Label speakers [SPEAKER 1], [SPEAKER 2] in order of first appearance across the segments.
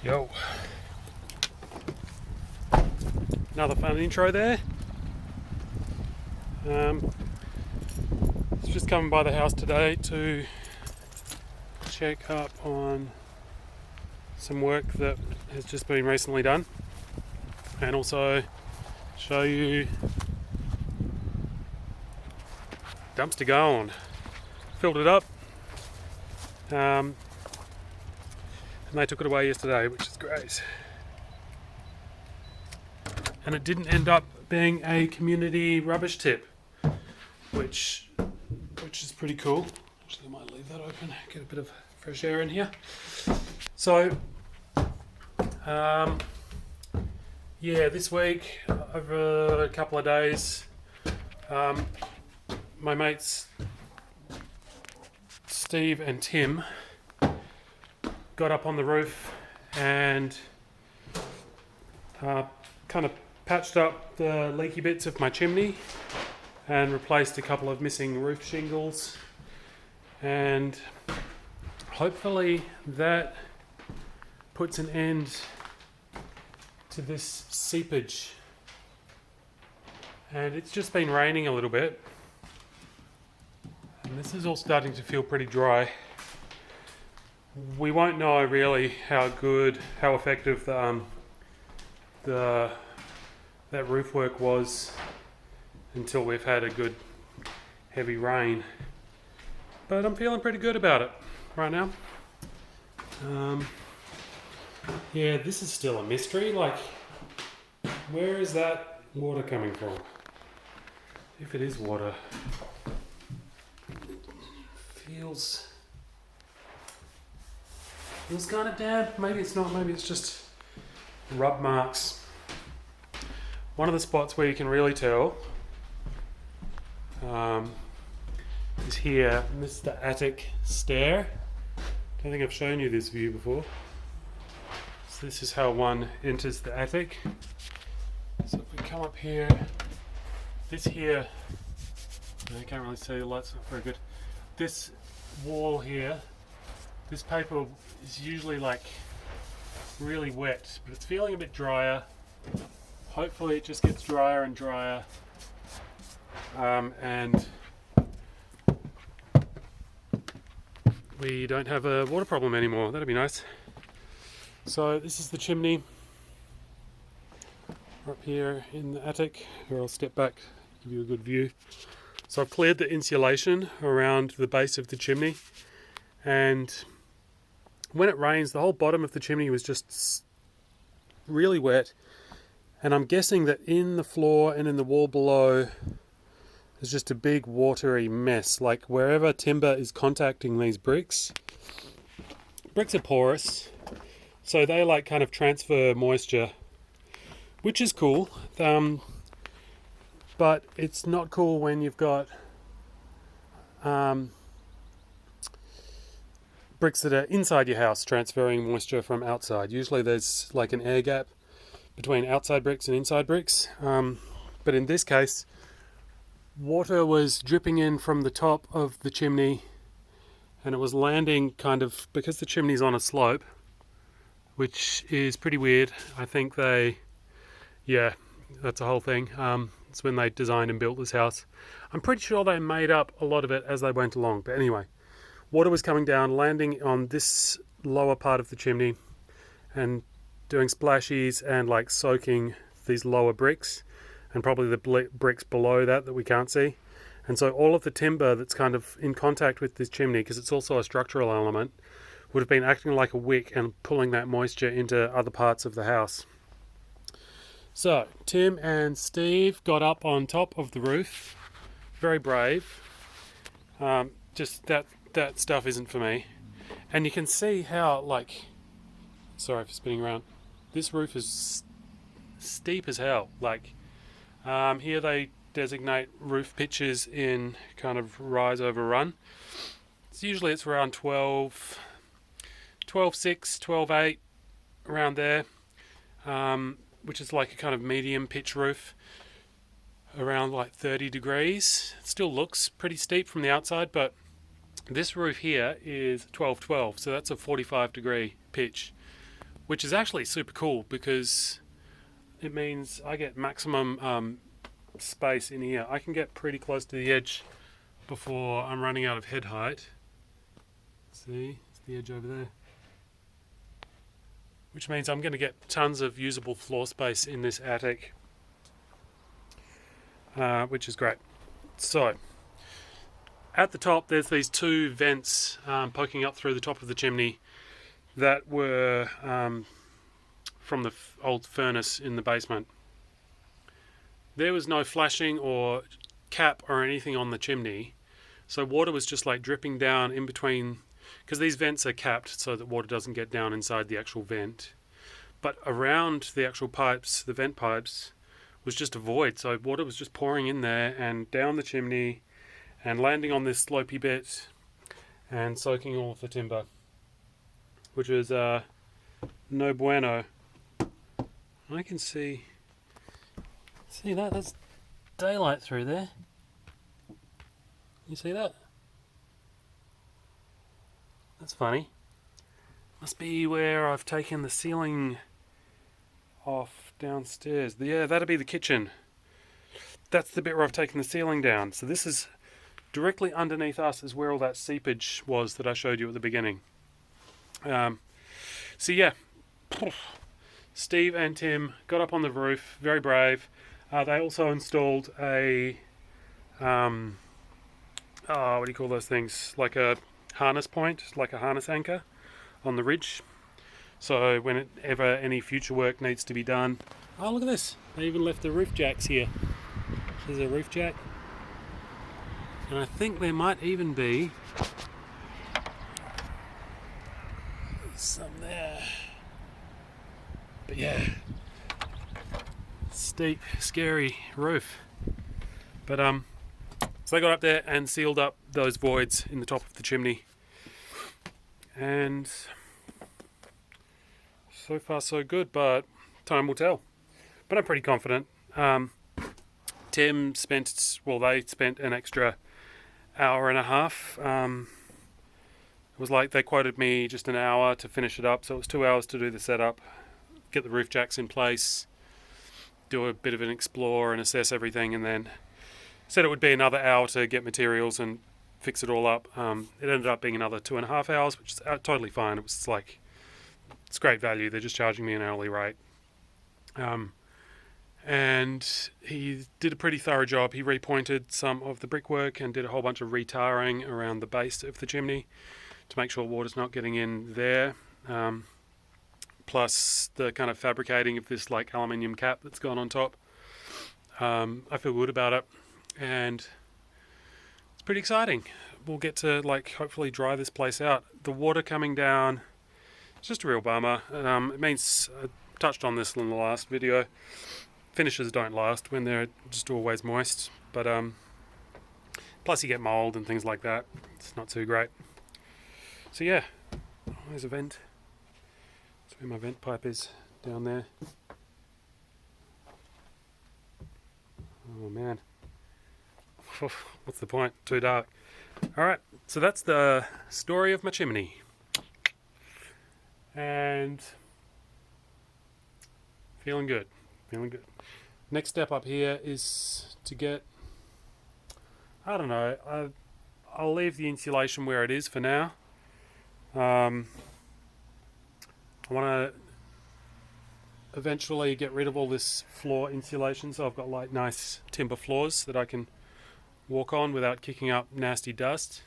[SPEAKER 1] Yo. Another fun intro there. It's just coming by the house today to check up on some work that has just been recently done, and also show you dumpster going. Filled it up, and they took it away yesterday, which is great. And it didn't end up being a community rubbish tip, which is pretty cool. Actually, I might leave that open, get a bit of fresh air in here. So, this week, over a couple of days, my mates Steve and Tim got up on the roof and kind of patched up the leaky bits of my chimney and replaced a couple of missing roof shingles, and hopefully that puts an end to this seepage. And it's just been raining a little bit, and this is all starting to feel pretty dry. We won't know really how effective that roof work was until we've had a good heavy rain. But I'm feeling pretty good about it right now. This is still a mystery. Like, where is that water coming from? If it is water, feels kind of damp. Maybe it's not. Maybe it's just rub marks. One of the spots where you can really tell is here, and this is the attic stair. I don't think I've shown you this view before. So this is how one enters the attic. So if we come up here, this here, I can't really see, the light's not very good. This wall here, this paper is usually like really wet, but it's feeling a bit drier. Hopefully it just gets drier and drier, and we don't have a water problem anymore. That'd be nice. So this is the chimney up here in the attic, here I'll step back, give you a good view. So I've cleared the insulation around the base of the chimney, and when it rains, the whole bottom of the chimney was just really wet. And I'm guessing that in the floor and in the wall below, there's just a big watery mess. Like, wherever timber is contacting these bricks are porous, so they like kind of transfer moisture, which is cool. But it's not cool when you've got bricks that are inside your house transferring moisture from outside. Usually there's like an air gap between outside bricks and inside bricks. But in this case, water was dripping in from the top of the chimney, and it was landing kind of, because the chimney's on a slope, which is pretty weird. I think that's a whole thing. It's when they designed and built this house. I'm pretty sure they made up a lot of it as they went along. But anyway, water was coming down, landing on this lower part of the chimney and doing splashies and like soaking these lower bricks, and probably the bricks below that we can't see. And so all of the timber that's kind of in contact with this chimney, because it's also a structural element, would have been acting like a wick and pulling that moisture into other parts of the house. So Tim and Steve got up on top of the roof. Very brave. Just that stuff isn't for me. And you can see how, like, sorry for spinning around, this roof is steep as hell. Like, here they designate roof pitches in kind of rise over run. Usually it's around 12.6, 12.8, around there, which is like a kind of medium pitch roof, around like 30 degrees. It still looks pretty steep from the outside, but this roof here is 12.12, so that's a 45 degree pitch, which is actually super cool because it means I get maximum space in here. I can get pretty close to the edge before I'm running out of head height. See, it's the edge over there. Which means I'm going to get tons of usable floor space in this attic, which is great. So, at the top there's these two vents poking up through the top of the chimney that were from the old furnace in the basement. There was no flashing or cap or anything on the chimney, so water was just like dripping down in between, because these vents are capped so that water doesn't get down inside the actual vent. But around the actual pipes, the vent pipes, was just a void, so water was just pouring in there and down the chimney and landing on this slopey bit and soaking all of the timber, which is no bueno. I can see that, there's daylight through there. You see that? That's funny. Must be where I've taken the ceiling off downstairs. Yeah, that'd be the kitchen. That's the bit where I've taken the ceiling down. So this is directly underneath us is where all that seepage was that I showed you at the beginning. So yeah, Steve and Tim got up on the roof, very brave. They also installed a, what do you call those things? Like a harness point, like a harness anchor on the ridge. So whenever any future work needs to be done. Oh, look at this. They even left the roof jacks here. There's a roof jack. And I think there might even be some there. But yeah, steep, scary roof. But so they got up there and sealed up those voids in the top of the chimney. And so far so good, but time will tell. But I'm pretty confident. They spent an extra hour and a half. It was like they quoted me just an hour to finish it up, so it was 2 hours to do the setup, get the roof jacks in place, do a bit of an explore and assess everything, and then said it would be another hour to get materials and fix it all up. It ended up being another 2.5 hours, which is totally fine. It was like, it's great value. They're just charging me an hourly rate. And he did a pretty thorough job. He repointed some of the brickwork and did a whole bunch of retarring around the base of the chimney to make sure water's not getting in there. Plus the kind of fabricating of this like aluminium cap that's gone on top. I feel good about it, and it's pretty exciting. We'll get to like hopefully dry this place out. The water coming down, it's just a real bummer. It means I touched on this in the last video. Finishes don't last when they're just always moist, but plus you get mold and things like that. It's not too great. So yeah, there's a vent. That's where my vent pipe is, down there. Oh man, what's the point? Too dark. Alright, so that's the story of my chimney. And feeling good. Next step up here is to get, I don't know, I'll leave the insulation where it is for now. I want to eventually get rid of all this floor insulation, so I've got like nice timber floors that I can walk on without kicking up nasty dust,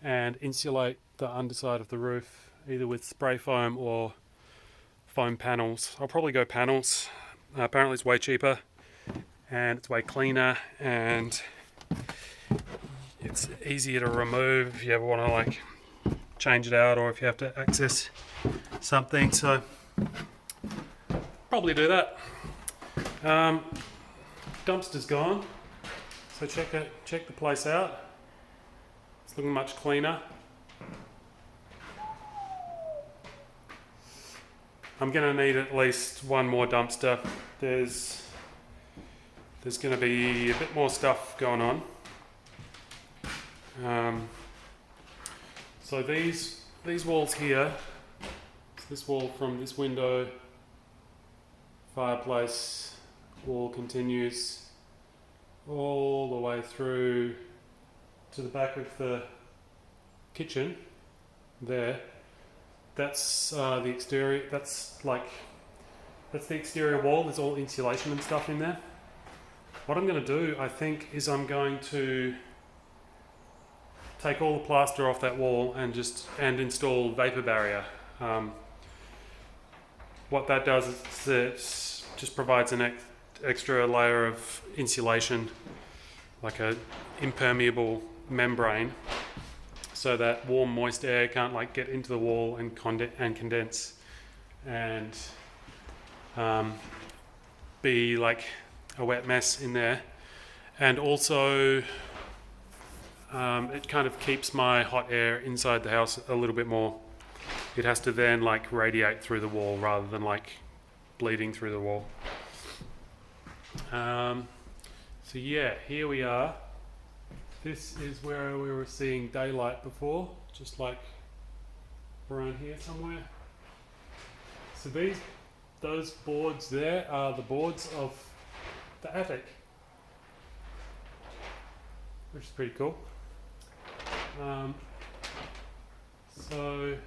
[SPEAKER 1] and insulate the underside of the roof either with spray foam or foam panels. I'll probably go panels. Apparently it's way cheaper and it's way cleaner and it's easier to remove if you ever want to like change it out or if you have to access something, so probably do that. Dumpster's gone, so check the place out. It's looking much cleaner. I'm going to need at least one more dumpster. There's going to be a bit more stuff going on. So these walls here, this wall from this window, fireplace wall continues all the way through to the back of the kitchen there. That's the exterior. That's the exterior wall. There's all insulation and stuff in there. What I'm going to do, I think, is I'm going to take all the plaster off that wall and install vapor barrier. What that does is it just provides an extra layer of insulation, like a impermeable membrane, so that warm, moist air can't like get into the wall and condense and be like a wet mess in there. And also it kind of keeps my hot air inside the house a little bit more. It has to then like radiate through the wall rather than like bleeding through the wall. So yeah, here we are. This is where we were seeing daylight before, just like around here somewhere. So those boards there are the boards of the attic, which is pretty cool. So you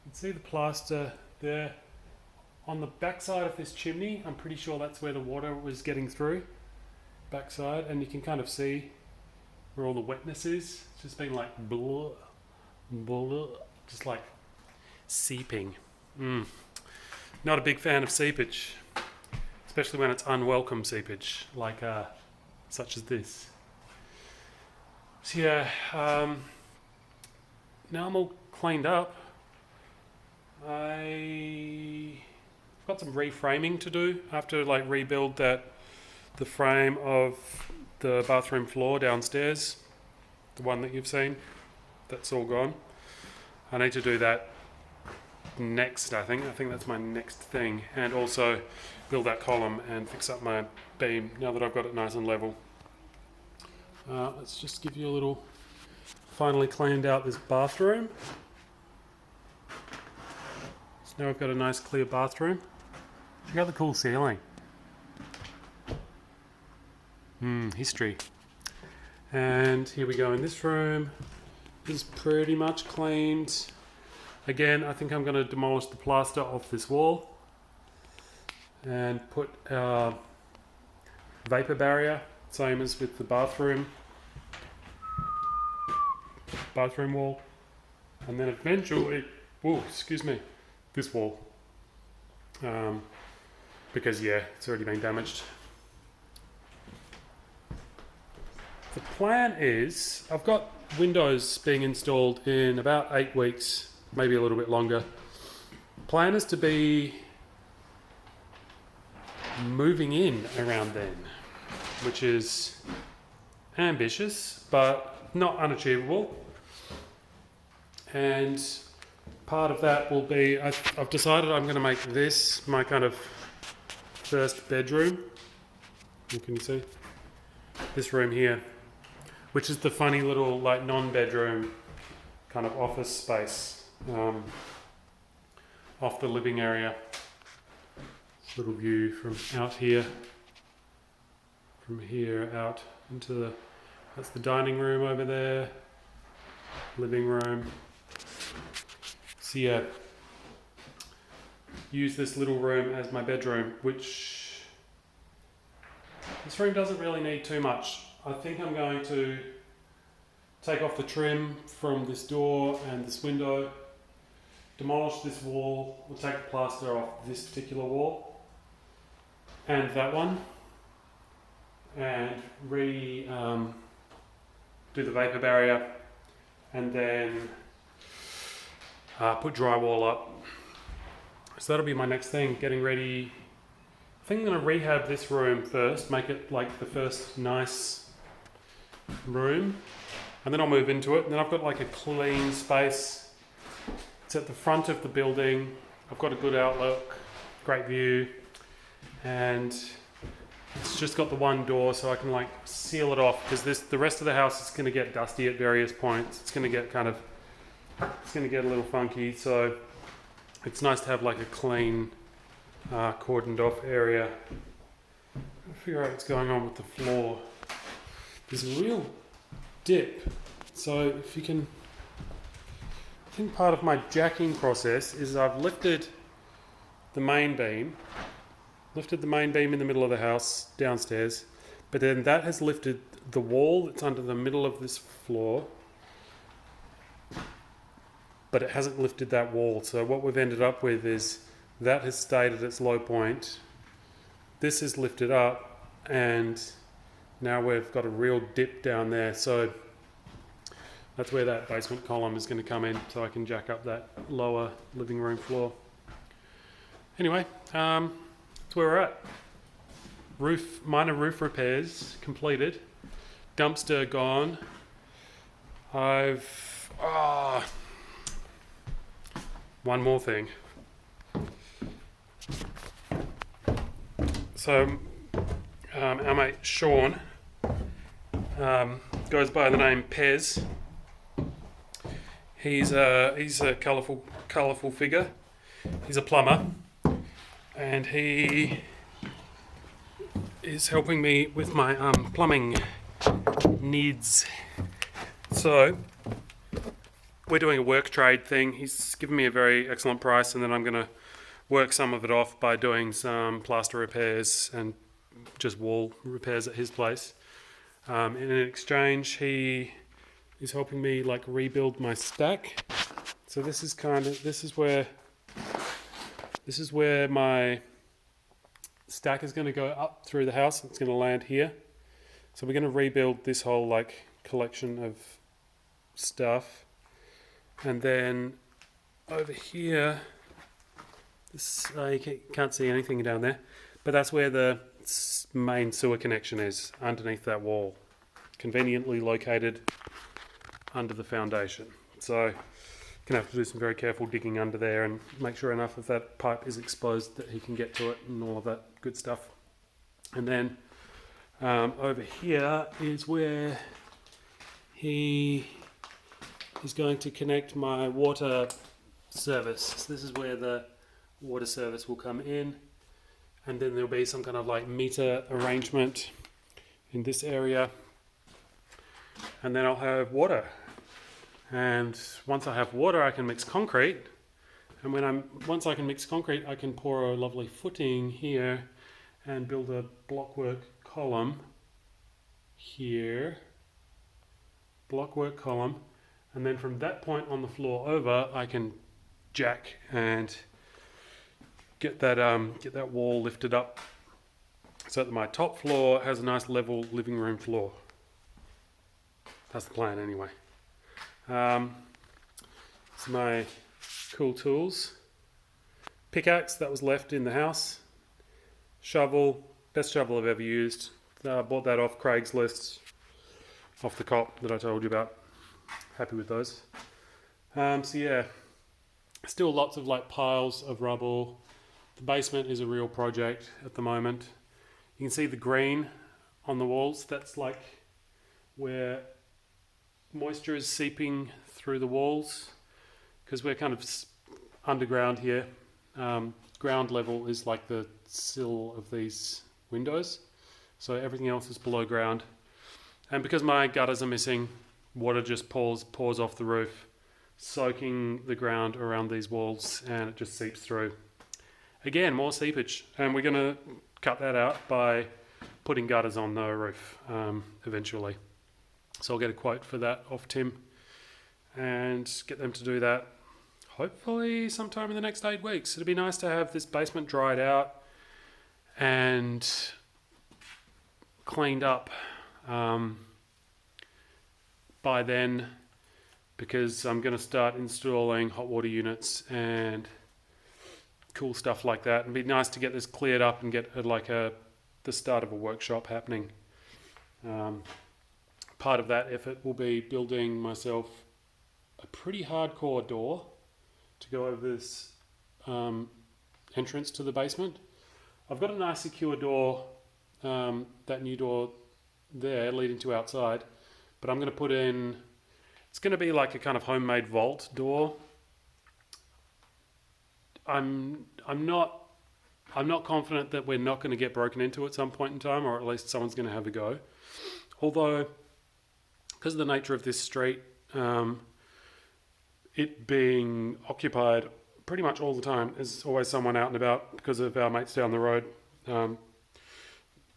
[SPEAKER 1] can see the plaster there. On the back side of this chimney, I'm pretty sure that's where the water was getting through, backside, and you can kind of see where all the wetness is. It's just been like blah, blah, just like seeping. Not a big fan of seepage, especially when it's unwelcome seepage, like such as this. So yeah, now I'm all cleaned up. I've got some reframing to do. I have to like rebuild the frame of the bathroom floor downstairs, the one that you've seen. That's all gone. I need to do that next, I think that's my next thing, and also build that column and fix up my beam now that I've got it nice and level. Let's just give you a little, finally cleaned out this bathroom. So now we've got a nice clear bathroom. Check out the cool ceiling. History. And here we go in this room. This is pretty much cleaned. Again, I think I'm going to demolish the plaster off this wall and put our vapor barrier, same as with the bathroom wall, and then eventually, this wall, because yeah, it's already been damaged. The plan is, I've got windows being installed in about 8 weeks, maybe a little bit longer. Plan is to be moving in around then, which is ambitious but not unachievable. And part of that will be, I've decided I'm going to make this my kind of first bedroom. You can see this room here, which is the funny little like non-bedroom kind of office space off the living area. This little view from out here, from here out into that's the dining room over there, living room. So yeah, use this little room as my bedroom, which this room doesn't really need too much. I think I'm going to take off the trim from this door and this window, demolish this wall, we'll take the plaster off this particular wall and that one, and do the vapor barrier, and then put drywall up. So that'll be my next thing, getting ready. I think I'm going to rehab this room first, make it like the first nice room, and then I'll move into it. And then I've got like a clean space. It's at the front of the building. I've got a good outlook, great view, and it's just got the one door, so I can like seal it off, because the rest of the house is going to get dusty at various points. It's going to get a little funky, so it's nice to have like a clean, cordoned off area. I'll figure out what's going on with the floor. There's a real dip. So if you can, I think part of my jacking process is I've lifted the main beam in the middle of the house downstairs, but then that has lifted the wall that's under the middle of this floor, but it hasn't lifted that wall. So what we've ended up with is that has stayed at its low point. This is lifted up, and now we've got a real dip down there. So that's where that basement column is going to come in, so I can jack up that lower living room floor. Anyway, that's where we're at. Minor roof repairs completed. Dumpster gone. One more thing. So, our mate Sean goes by the name Pez. He's a colourful figure. He's a plumber, and he is helping me with my plumbing needs. So we're doing a work trade thing. He's given me a very excellent price, and then I'm going to work some of it off by doing some plaster repairs and just wall repairs at his place. In exchange, he is helping me like rebuild my stack. So this is where my stack is going to go up through the house. It's going to land here. So we're going to rebuild this whole like collection of stuff. And then over here, you can't see anything down there, but that's where the main sewer connection is, underneath that wall, conveniently located under the foundation. So gonna have to do some very careful digging under there and make sure enough of that pipe is exposed that he can get to it and all of that good stuff. And then over here is where he is going to connect my water service. So this is where the water service will come in, and then there'll be some kind of like meter arrangement in this area, and then I'll have water. And once I have water, I can mix concrete, and once I can mix concrete, I can pour a lovely footing here and build a blockwork column here, and then from that point on the floor over, I can jack and get that wall lifted up so that my top floor has a nice level living room floor. That's the plan anyway. It's my cool tools. Pickaxe that was left in the house. Shovel, best shovel I've ever used. Bought that off Craigslist, off the cop that I told you about. Happy with those. So yeah, still lots of like piles of rubble. The basement is a real project at the moment. You can see the green on the walls. That's like where moisture is seeping through the walls, because we're kind of underground here. Ground level is like the sill of these windows, so everything else is below ground. And because my gutters are missing, water just pours off the roof, soaking the ground around these walls, and it just seeps through. Again, more seepage, and we're going to cut that out by putting gutters on the roof eventually. So I'll get a quote for that off Tim and get them to do that hopefully sometime in the next 8 weeks. It'd be nice to have this basement dried out and cleaned up by then, because I'm going to start installing hot water units and cool stuff like that. It'd be nice to get this cleared up and get the start of a workshop happening. Part of that effort will be building myself a pretty hardcore door to go over this entrance to the basement. I've got a nice secure door, that new door there leading to outside, but I'm going to put in, it's going to be like a kind of homemade vault door, I'm not confident that we're not going to get broken into at some point in time, or at least someone's going to have a go. Although, because of the nature of this street, it being occupied pretty much all the time, there's always someone out and about because of our mates down the road.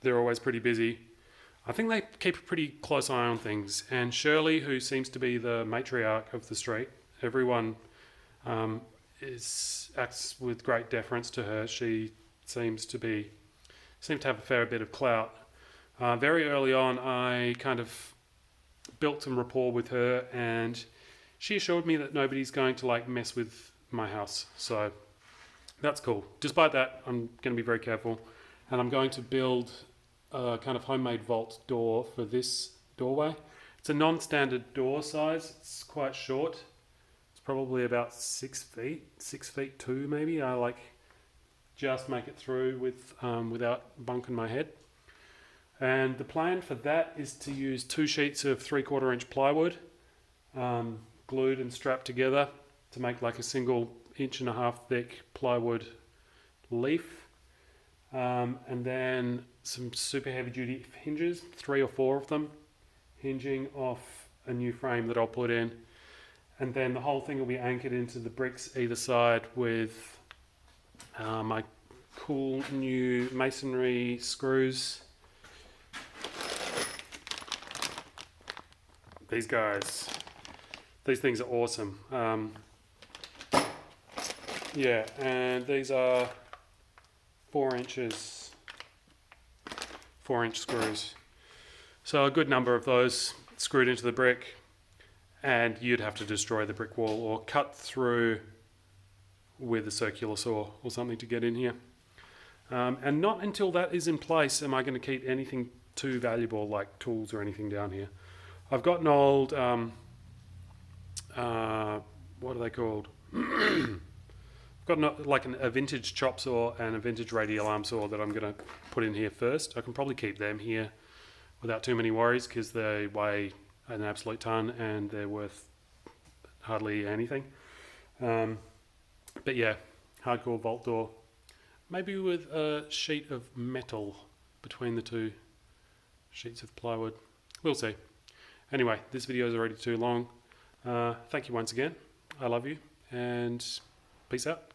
[SPEAKER 1] They're always pretty busy. I think they keep a pretty close eye on things. And Shirley, who seems to be the matriarch of the street, everyone acts with great deference to her. She seems to have a fair bit of clout. Very early on, I kind of built some rapport with her, and she assured me that nobody's going to like mess with my house. So that's cool. Despite that, I'm going to be very careful, and I'm going to build a kind of homemade vault door for this doorway. It's a non-standard door size. It's quite short. It's probably about 6 feet, 6'2" maybe. I like just make it through without bunking my head. And the plan for that is to use 2 sheets of 3/4 inch plywood, glued and strapped together to make like a single 1.5 inch thick plywood leaf. And then some super heavy duty hinges, 3 or 4 of them, hinging off a new frame that I'll put in. And then the whole thing will be anchored into the bricks either side with my cool new masonry screws. These things are awesome. Yeah, and these are 4-inch screws. So a good number of those screwed into the brick, and you'd have to destroy the brick wall or cut through with a circular saw or something to get in here. And not until that is in place am I going to keep anything too valuable like tools or anything down here. I've got an old, what are they called? I've got a vintage chop saw and a vintage radial arm saw that I'm going to put in here first. I can probably keep them here without too many worries because they weigh an absolute ton and they're worth hardly anything. But yeah, hardcore vault door. Maybe with a sheet of metal between the 2 sheets of plywood. We'll see. Anyway, this video is already too long. Thank you once again. I love you, and peace out.